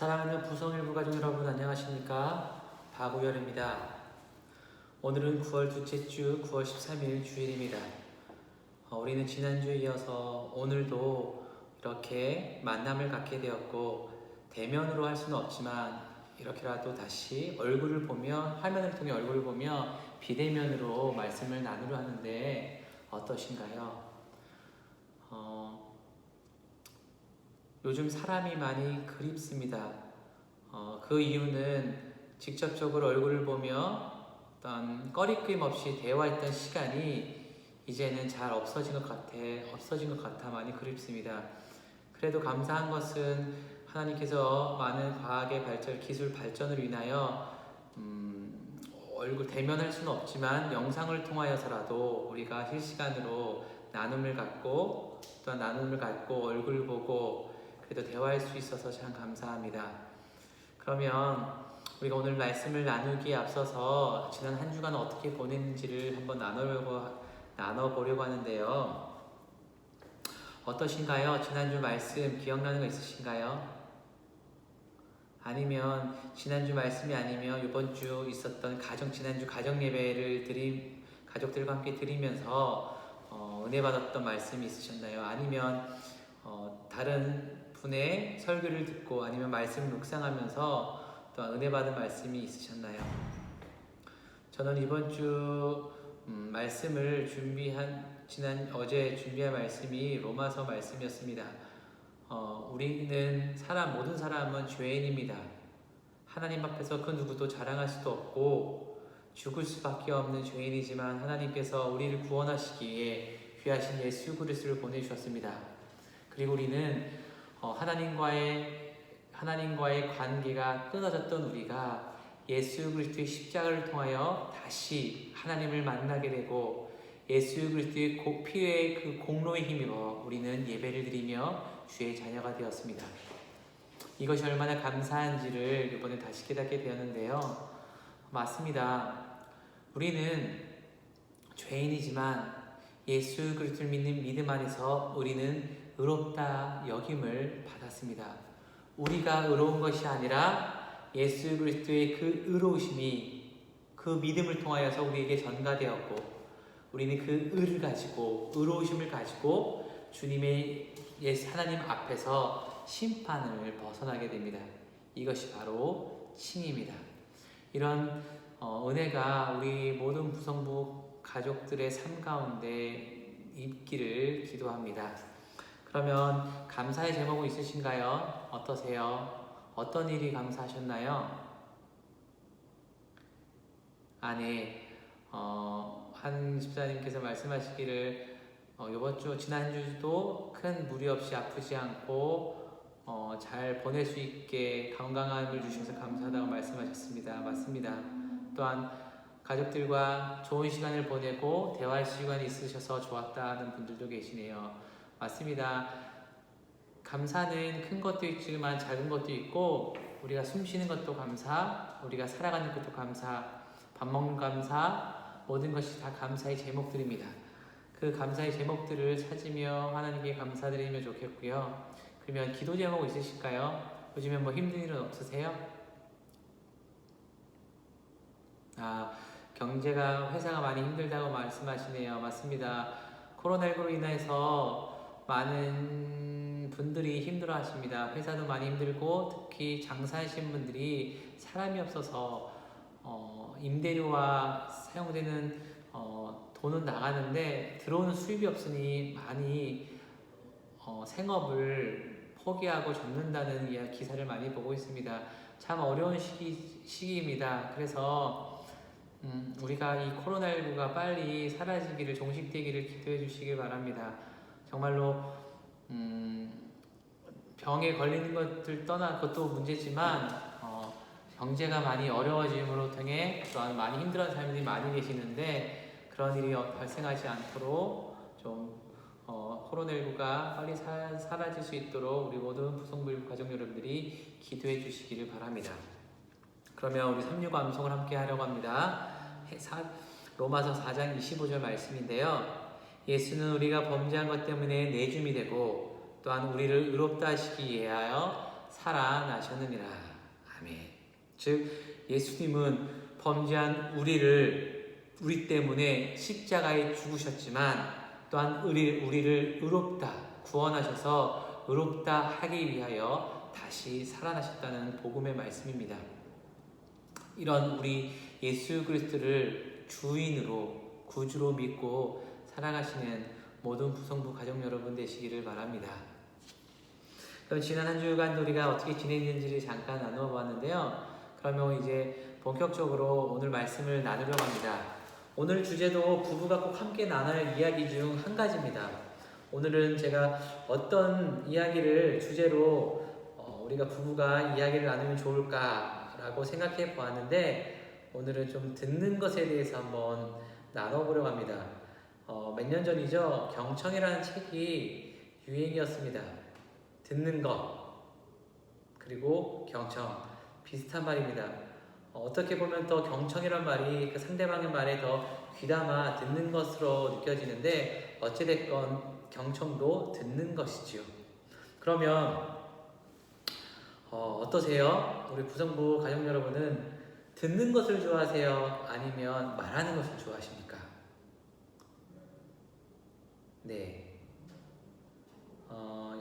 사랑하는 부성일부 가족 여러분 안녕하십니까? 박우열입니다. 오늘은 9월 둘째 주 9월 13일 주일입니다. 우리는 지난주에 이어서 오늘도 이렇게 만남을 갖게 되었고 대면으로 할 수는 없지만 이렇게라도 다시 얼굴을 보며 화면을 통해 얼굴을 보며 비대면으로 말씀을 나누려 하는데 어떠신가요? 요즘 사람이 많이 그립습니다. 그 이유는 직접적으로 얼굴을 보며 어떤 꺼리낌 없이 대화했던 시간이 이제는 잘 없어진 것 같아 많이 그립습니다. 그래도 감사한 것은 하나님께서 많은 과학의 발전, 기술 발전으로 인하여 얼굴 대면할 수는 없지만 영상을 통하여서라도 우리가 실시간으로 나눔을 갖고 또한 나눔을 갖고 얼굴 보고 그래도 대화할 수 있어서 참 감사합니다. 그러면 우리가 오늘 말씀을 나누기에 앞서서 지난 한 주간 어떻게 보냈는지를 한번 나눠보려고 하는데요. 어떠신가요? 지난주 말씀 기억나는 거 있으신가요? 아니면 지난주 말씀이 아니면 이번 주 있었던 지난주 가정 예배를 가족들과 함께 드리면서 은혜 받았던 말씀이 있으셨나요? 아니면 다른 분의 설교를 듣고 아니면 말씀을 묵상하면서 또 은혜 받은 말씀이 있으셨나요? 저는 이번 주 말씀을 어제 준비한 말씀이 로마서 말씀이었습니다. 우리는 모든 사람은 죄인입니다. 하나님 앞에서 그 누구도 자랑할 수도 없고 죽을 수밖에 없는 죄인이지만 하나님께서 우리를 구원하시기 위해 귀하신 예수 그리스도를 보내주셨습니다. 그리고 우리는 하나님과의 관계가 끊어졌던 우리가 예수 그리스도의 십자가를 통하여 다시 하나님을 만나게 되고 예수 그리스도의 피의 그 공로에 힘입어 우리는 예배를 드리며 주의 자녀가 되었습니다. 이것이 얼마나 감사한지를 이번에 다시 깨닫게 되었는데요. 맞습니다. 우리는 죄인이지만 예수 그리스도를 믿는 믿음 안에서 우리는 의롭다 여김을 받았습니다. 우리가 의로운 것이 아니라 예수 그리스도의 그 의로우심이 그 믿음을 통하여서 우리에게 전가되었고 우리는 그 의를 가지고 의로우심을 가지고 주님의 하나님 앞에서 심판을 벗어나게 됩니다. 이것이 바로 칭입니다. 이런 은혜가 우리 모든 부성부 가족들의 삶 가운데 있기를 기도합니다. 그러면 감사의 제목은 있으신가요? 어떠세요? 어떤 일이 감사하셨나요? 한 집사님께서 말씀하시기를 지난주도 큰 무리 없이 아프지 않고 잘 보낼 수 있게 건강함을 주셔서 감사하다고 말씀하셨습니다. 맞습니다. 또한 가족들과 좋은 시간을 보내고 대화할 시간이 있으셔서 좋았다는 분들도 계시네요. 맞습니다. 감사는 큰 것도 있지만 작은 것도 있고 우리가 숨 쉬는 것도 감사, 우리가 살아가는 것도 감사, 밥 먹는 감사, 모든 것이 다 감사의 제목들입니다. 그 감사의 제목들을 찾으며 하나님께 감사드리면 좋겠고요. 그러면 기도 제목 있으실까요? 요즘에 힘든 일은 없으세요? 회사가 많이 힘들다고 말씀하시네요. 맞습니다. 코로나19로 인해서 많은 분들이 힘들어 하십니다. 회사도 많이 힘들고 특히 장사하시는 분들이 사람이 없어서 임대료와 사용되는 돈은 나가는데 들어오는 수입이 없으니 많이 생업을 포기하고 접는다는 기사를 많이 보고 있습니다. 참 어려운 시기입니다. 그래서 우리가 이 코로나19가 빨리 사라지기를 종식되기를 기도해 주시길 바랍니다. 정말로 병에 걸리는 것들 떠나 그것도 문제지만 경제가 많이 어려워짐으로 통해 또한 많이 힘들어하는 사람들이 많이 계시는데 그런 일이 발생하지 않도록 좀 코로나19가 빨리 사라질 수 있도록 우리 모든 부성부 가족 여러분들이 기도해 주시기를 바랍니다. 그러면 우리 3류 감성을 함께 하려고 합니다. 로마서 4장 25절 말씀인데요. 예수는 우리가 범죄한 것 때문에 내줌이 되고 또한 우리를 의롭다 하시기 위하여 살아나셨느니라. 아멘. 즉 예수님은 범죄한 우리 때문에 십자가에 죽으셨지만 또한 우리를 의롭다 구원하셔서 의롭다 하기 위하여 다시 살아나셨다는 복음의 말씀입니다. 이런 우리 예수 그리스도를 주인으로 구주로 믿고 살아가시는 모든 부성부 가족 여러분 되시기를 바랍니다. 그럼 지난 한 주간 우리가 어떻게 지냈는지를 잠깐 나누어 보았는데요. 그러면 이제 본격적으로 오늘 말씀을 나누려고 합니다. 오늘 주제도 부부가 꼭 함께 나눌 이야기 중 한 가지입니다. 오늘은 제가 어떤 이야기를 주제로 우리가 부부가 이야기를 나누면 좋을까라고 생각해 보았는데 오늘은 좀 듣는 것에 대해서 한번 나눠보려고 합니다. 몇 년 전이죠. 경청이라는 책이 유행이었습니다. 듣는 것 그리고 경청 비슷한 말입니다. 어떻게 보면 더 경청이란 말이 그 상대방의 말에 더 귀담아 듣는 것으로 느껴지는데 어찌됐건 경청도 듣는 것이지요. 그러면 어떠세요? 우리 부성부 가족 여러분은 듣는 것을 좋아하세요? 아니면 말하는 것을 좋아하십니까? 네.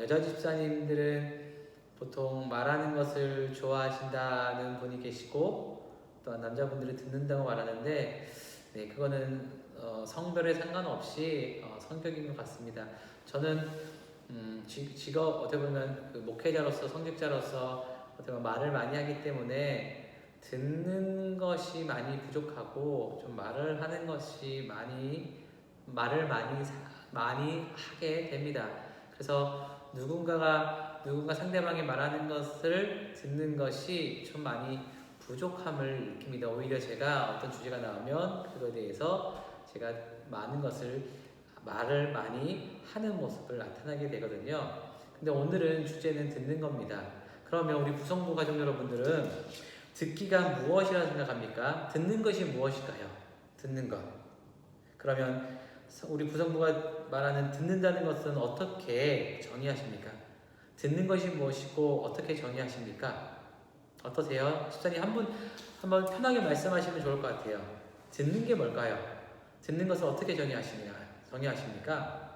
여자 집사님들은 보통 말하는 것을 좋아하신다는 분이 계시고 또 남자분들은 듣는다고 말하는데 네, 그거는 성별에 상관없이 성격인 것 같습니다. 저는 직업 어떻게 보면 그 목회자로서 성직자로서 어떻게 보면 말을 많이 하기 때문에 듣는 것이 많이 부족하고 좀 말을 하는 것이 말을 많이 하게 됩니다. 그래서 누군가 상대방이 말하는 것을 듣는 것이 좀 많이 부족함을 느낍니다. 오히려 제가 어떤 주제가 나오면 그거에 대해서 제가 말을 많이 하는 모습을 나타나게 되거든요. 근데 오늘은 주제는 듣는 겁니다. 그러면 우리 부성부 가족 여러분들은 듣기가 무엇이라고 생각합니까? 듣는 것이 무엇일까요? 듣는 것. 그러면 우리 부성부가 말하는 듣는다는 것은 어떻게 정의하십니까? 듣는 것이 무엇이고 어떻게 정의하십니까? 어떠세요? 집사님 한번 편하게 말씀하시면 좋을 것 같아요. 듣는 게 뭘까요? 듣는 것을 어떻게 정의하십니까?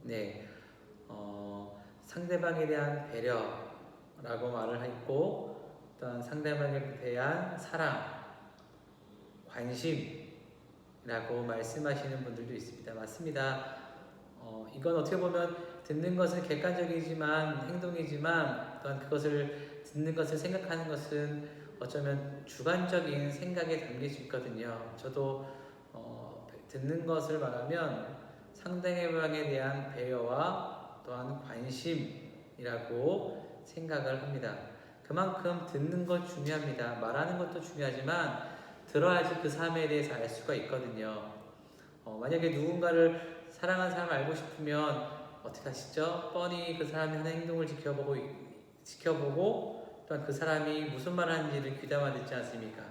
네, 상대방에 대한 배려라고 말을 했고 또한 상대방에 대한 사랑, 관심이라고 말씀하시는 분들도 있습니다. 맞습니다. 이건 어떻게 보면 듣는 것은 객관적이지만 행동이지만 또한 그것을 듣는 것을 생각하는 것은 어쩌면 주관적인 생각에 담길 수 있거든요. 저도 듣는 것을 말하면 상대방에 대한 배려와 또한 관심이라고 생각을 합니다. 그만큼 듣는 것 중요합니다. 말하는 것도 중요하지만 들어야지 그 사람에 대해서 알 수가 있거든요. 만약에 누군가를 사랑하는 사람을 알고 싶으면 어떻게 하시죠? 뻔히 그 사람이 하는 행동을 지켜보고 또한 그 사람이 무슨 말을 하는지를 귀담아 듣지 않습니까?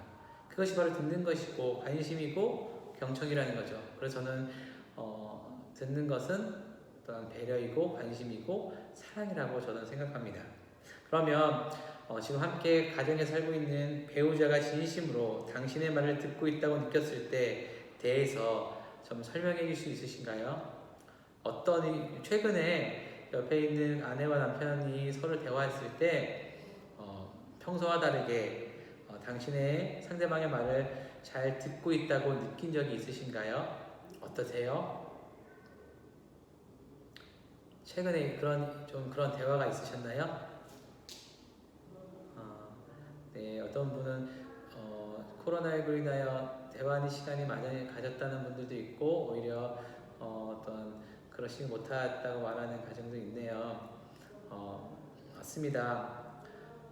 그것이 바로 듣는 것이고 관심이고 경청이라는 거죠. 그래서 저는 듣는 것은 또한 배려이고 관심이고 사랑이라고 저는 생각합니다. 그러면 지금 함께 가정에 살고 있는 배우자가 진심으로 당신의 말을 듣고 있다고 느꼈을 때 대해서 좀 설명해 주실 수 있으신가요? 최근에 옆에 있는 아내와 남편이 서로 대화했을 때 평소와 다르게 당신의 상대방의 말을 잘 듣고 있다고 느낀 적이 있으신가요? 어떠세요? 최근에 그런 대화가 있으셨나요? 네, 어떤 분은 코로나19로 인하여 대화하는 시간이 많이 가졌다는 분들도 있고 오히려 어떤 그러지 못했다고 말하는 가정도 있네요. 맞습니다.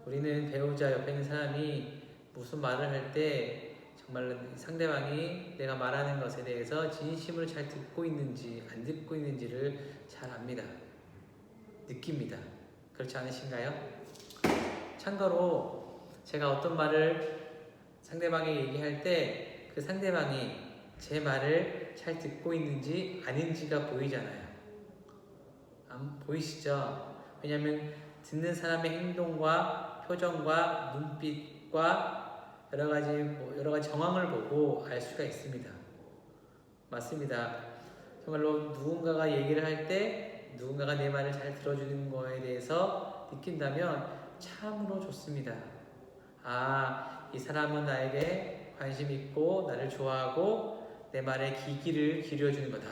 우리는 배우자 옆에 있는 사람이 무슨 말을 할 때 정말 상대방이 내가 말하는 것에 대해서 진심으로 잘 듣고 있는지 안 듣고 있는지를 잘 압니다. 느낍니다. 그렇지 않으신가요? 참고로 제가 어떤 말을 상대방이 얘기할 때 그 상대방이 제 말을 잘 듣고 있는지 아닌지가 보이잖아요. 보이시죠? 왜냐하면 듣는 사람의 행동과 표정과 눈빛과 여러 가지 정황을 보고 알 수가 있습니다. 맞습니다. 정말로 누군가가 얘기를 할 때 누군가가 내 말을 잘 들어주는 거에 대해서 느낀다면 참으로 좋습니다. 아, 이 사람은 나에게 관심 있고 나를 좋아하고 내 말에 귀를 기울여주는 거다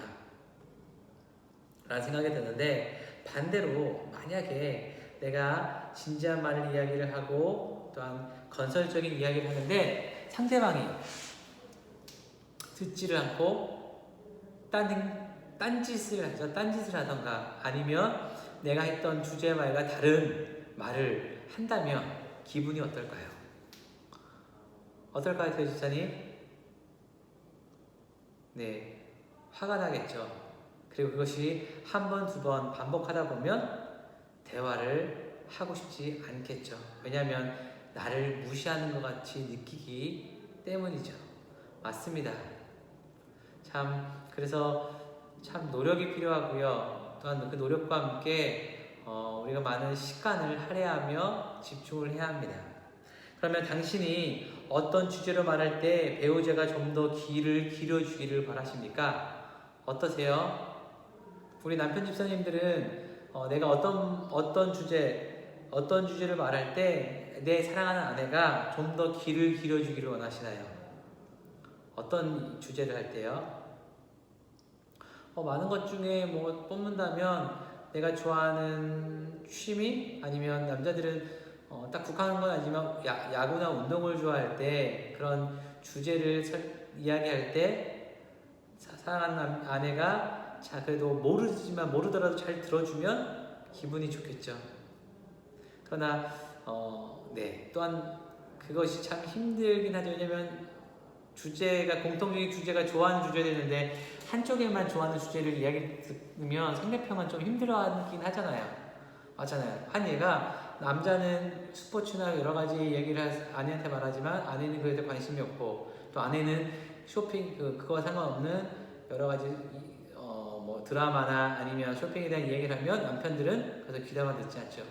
라는 생각이 드는데, 반대로 만약에 내가 진지한 말을 이야기를 하고 또한 건설적인 이야기를 하는데 상대방이 듣지를 않고 딴짓을 하던가 아니면 내가 했던 주제 말과 다른 말을 한다면 기분이 어떨까요? 어떨까요, 교지사님? 네, 화가 나겠죠. 그리고 그것이 한 번, 두 번 반복하다 보면 대화를 하고 싶지 않겠죠. 왜냐하면 나를 무시하는 것 같이 느끼기 때문이죠. 맞습니다. 그래서 참 노력이 필요하고요. 또한 그 노력과 함께 우리가 많은 시간을 할애하며 집중을 해야 합니다. 그러면 당신이 어떤 주제로 말할 때 배우자가 좀 더 귀를 기울여주기를 바라십니까? 어떠세요? 우리 남편 집사님들은 내가 어떤 주제를 말할 때 내 사랑하는 아내가 좀 더 귀를 기울여주기를 원하시나요? 어떤 주제를 할 때요? 많은 것 중에 뭐 뽑는다면 내가 좋아하는 취미? 아니면 남자들은 딱 국한한 건 아니지만 야구나 운동을 좋아할 때 그런 주제를 이야기할 때 사랑하는 아내가 그래도 모르더라도 잘 들어주면 기분이 좋겠죠. 그러나 네, 또한 그것이 참 힘들긴 하죠. 왜냐면 공통적인 주제가 좋아하는 주제였는데 한쪽에만 좋아하는 주제를 이야기 듣면 상대편은 좀 힘들어하긴 하잖아요. 맞잖아요. 한 얘가 남자는 스포츠나 여러 가지 얘기를 아내한테 말하지만 아내는 그에 대해 관심이 없고, 또 아내는 쇼핑 그거와 상관없는 여러 가지 뭐 드라마나 아니면 쇼핑에 대한 얘기를 하면 남편들은 그래서 귀담아 듣지 않죠.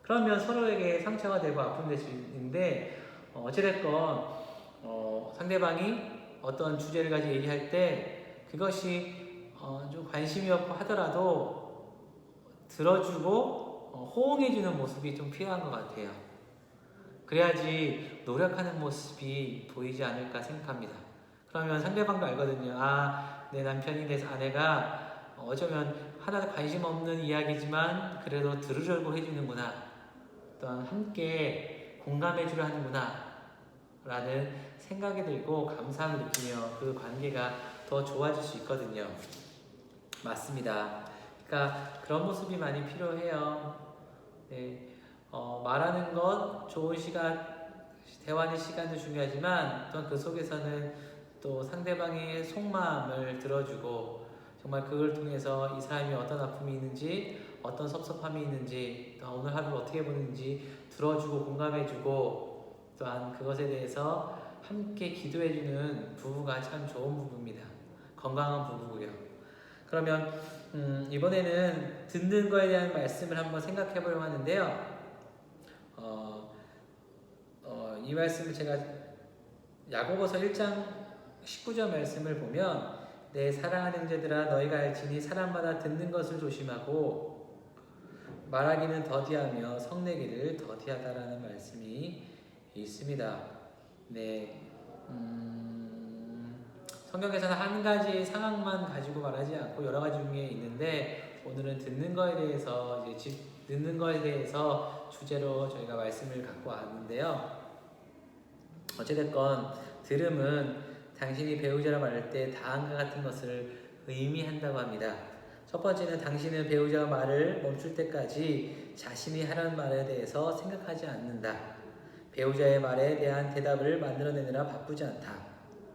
그러면 서로에게 상처가 되고 아픈 대신인데 어찌됐건 상대방이 어떤 주제를 가지고 얘기할 때 그것이 좀 관심이 없고 하더라도 들어주고 호응해주는 모습이 좀 필요한 것 같아요. 그래야지 노력하는 모습이 보이지 않을까 생각합니다. 그러면 상대방도 알거든요. 아, 내 남편이 내 아내가 어쩌면 하나도 관심 없는 이야기지만 그래도 들으려고 해주는구나, 또한 함께 공감해주려 하는구나 라는 생각이 들고 감사함을 느끼며 그 관계가 더 좋아질 수 있거든요. 맞습니다. 그러니까 그런 모습이 많이 필요해요. 네, 말하는 것, 좋은 시간, 대화하는 시간도 중요하지만 또한 그 속에서는 또 상대방의 속마음을 들어주고 정말 그걸 통해서 이 사람이 어떤 아픔이 있는지, 어떤 섭섭함이 있는지, 또 오늘 하루를 어떻게 보는지 들어주고 공감해주고, 또한 그것에 대해서 함께 기도해주는 부부가 참 좋은 부부입니다. 건강한 부부고요. 그러면 이번에는 듣는 거에 대한 말씀을 한번 생각해 보려고 하는데요. 이 말씀을 제가 야고보서 1장 19절 말씀을 보면, 내 사랑하는 형제들아 너희가 알지니 사람마다 듣는 것을 조심하고 말하기는 더디하며 성내기를 더디하다라는 말씀이 있습니다. 네, 성경에서는 한 가지 상황만 가지고 말하지 않고 여러 가지 중에 있는데, 오늘은 듣는 거에 대해서 주제로 저희가 말씀을 갖고 왔는데요. 어찌됐건 들음은 당신이 배우자라 말할 때 다음과 같은 것을 의미한다고 합니다. 첫 번째는 당신은 배우자가 말을 멈출 때까지 자신이 하려는 말에 대해서 생각하지 않는다. 배우자의 말에 대한 대답을 만들어내느라 바쁘지 않다.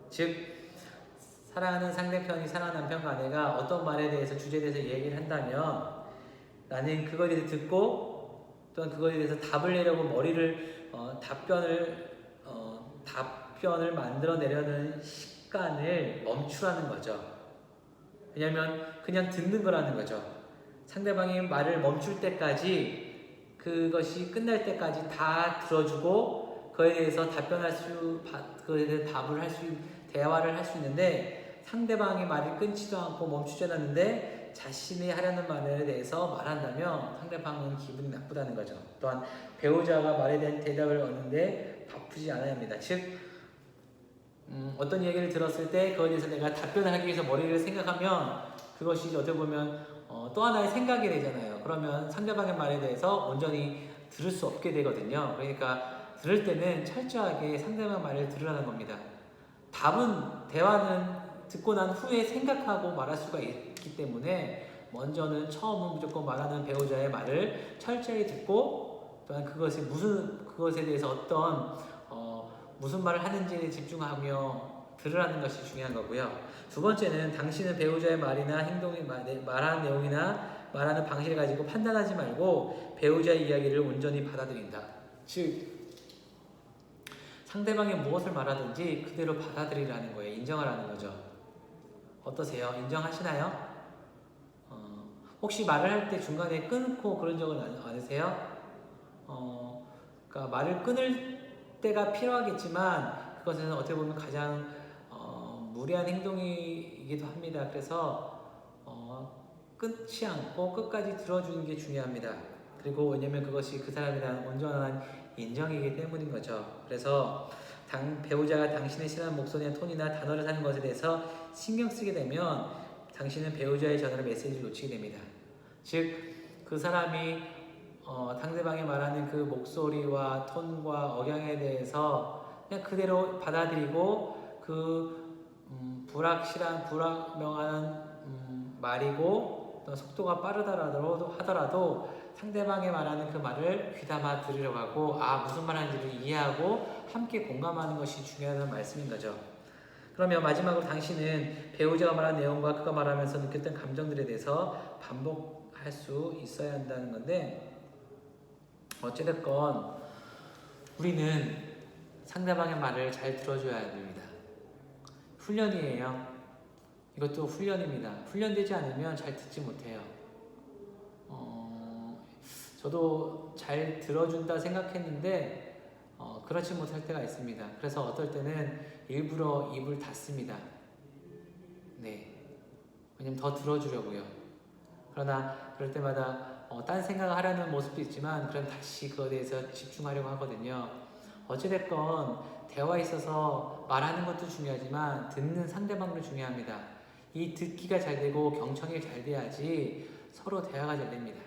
즉, 사랑하는 상대편이 사랑하는 남편과 아내가 어떤 말에 대해서 주제에 대해서 얘기를 한다면 나는 그거에 대해서 듣고 또한 그거에 대해서 답을 내려고 답변을 만들어내려는 시간을 멈추라는 거죠. 왜냐하면 그냥 듣는 거라는 거죠. 상대방이 말을 멈출 때까지 그것이 끝날 때까지 다 들어주고 그에 대해서 그에 대해 답을 할 수, 대화를 할 수 있는데 상대방의 말을 끊지도 않고 멈추지 않았는데 자신이 하려는 말에 대해서 말한다면 상대방은 기분이 나쁘다는 거죠. 또한 배우자가 말에 대한 대답을 얻는데 바쁘지 않아야 합니다. 즉 어떤 얘기를 들었을 때 그거에 대해서 내가 답변을 하기 위해서 머리를 생각하면 그것이 어떻게 보면 또 하나의 생각이 되잖아요. 그러면 상대방의 말에 대해서 온전히 들을 수 없게 되거든요. 그러니까 들을 때는 철저하게 상대방 말을 들으라는 겁니다. 대화는 듣고 난 후에 생각하고 말할 수가 있기 때문에 먼저는 처음은 무조건 말하는 배우자의 말을 철저히 듣고 또한 그것에 대해서 무슨 말을 하는지에 집중하며 들으라는 것이 중요한 거고요. 두 번째는 당신은 배우자의 말이나 행동이 말하는 내용이나 말하는 방식을 가지고 판단하지 말고 배우자의 이야기를 온전히 받아들인다. 즉 상대방이 무엇을 말하든지 그대로 받아들이라는 거예요. 인정하라는 거죠. 어떠세요? 인정하시나요? 혹시 말을 할 때 중간에 끊고 그런 적은 않으세요? 그러니까 말을 끊을 때가 필요하겠지만 그것은 어떻게 보면 가장 무례한 행동이기도 합니다. 그래서 끊지 않고 끝까지 들어주는 게 중요합니다. 그리고 왜냐면 그것이 그 사람에 대한 온전한 인정이기 때문인 거죠. 그래서 배우자가 당신의 싫어하는 목소리나 톤이나 단어를 사는 것에 대해서 신경 쓰게 되면 당신은 배우자의 전화를 메시지를 놓치게 됩니다. 즉 그 사람이 상대방이 말하는 그 목소리와 톤과 억양에 대해서 그냥 그대로 받아들이고 불확명한 말이고 또 속도가 빠르더라도 하더라도 상대방이 말하는 그 말을 귀담아 들으려고 하고 무슨 말 하는지를 이해하고 함께 공감하는 것이 중요하다는 말씀인 거죠. 그러면 마지막으로 당신은 배우자가 말한 내용과 그가 말하면서 느꼈던 감정들에 대해서 반복할 수 있어야 한다는 건데 어찌됐건 우리는 상대방의 말을 잘 들어줘야 됩니다. 훈련이에요. 이것도 훈련입니다. 훈련되지 않으면 잘 듣지 못해요. 저도 잘 들어준다 생각했는데 그렇지 못할 때가 있습니다. 그래서 어떨 때는 일부러 입을 닫습니다. 네, 왜냐면 더 들어주려고요. 그러나 그럴 때마다 딴 생각을 하려는 모습도 있지만 그럼 다시 그거에 대해서 집중하려고 하거든요. 어찌됐건 대화에 있어서 말하는 것도 중요하지만 듣는 상대방도 중요합니다. 이 듣기가 잘 되고 경청이 잘 돼야지 서로 대화가 잘 됩니다.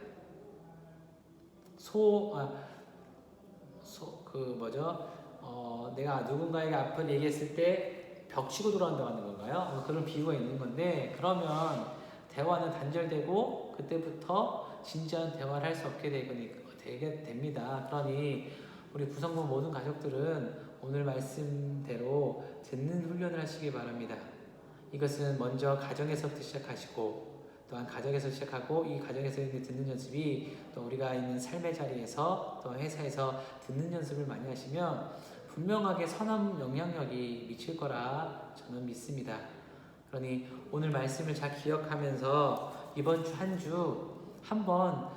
내가 누군가에게 앞을 얘기했을 때 벽치고 돌아간다고 하는 건가요? 그런 비유가 있는 건데 그러면 대화는 단절되고 그때부터 진지한 대화를 할 수 없게 되게 됩니다. 그러니 우리 구성원 모든 가족들은 오늘 말씀대로 듣는 훈련을 하시기 바랍니다. 이것은 먼저 가정에서부터 시작하시고 또한 가정에서 시작하고 이 가정에서 듣는 연습이 또 우리가 있는 삶의 자리에서 또 회사에서 듣는 연습을 많이 하시면 분명하게 선한 영향력이 미칠 거라 저는 믿습니다. 그러니 오늘 말씀을 잘 기억하면서 이번 주 한 주 한번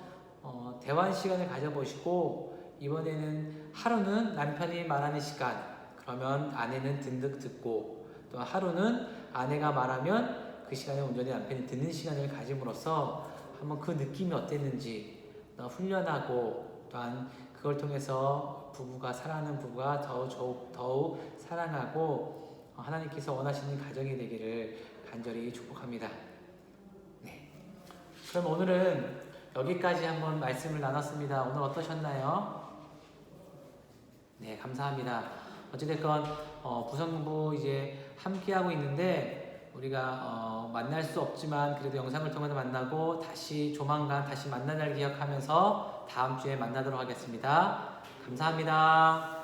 대화 시간을 가져보시고 이번에는 하루는 남편이 말하는 시간 그러면 아내는 듣고 또 하루는 아내가 말하면 그 시간에 온전히 남편이 듣는 시간을 가짐으로써 한번 그 느낌이 어땠는지 훈련하고 또한 그걸 통해서 사랑하는 부부가 더욱 사랑하고 하나님께서 원하시는 가정이 되기를 간절히 축복합니다. 네. 그럼 오늘은 여기까지 한번 말씀을 나눴습니다. 오늘 어떠셨나요? 네, 감사합니다. 어찌됐건 부성공부 이제 함께하고 있는데 우리가 만날 수 없지만 그래도 영상을 통해서 만나고 조만간 다시 만날 날 기억하면서 다음 주에 만나도록 하겠습니다. 감사합니다.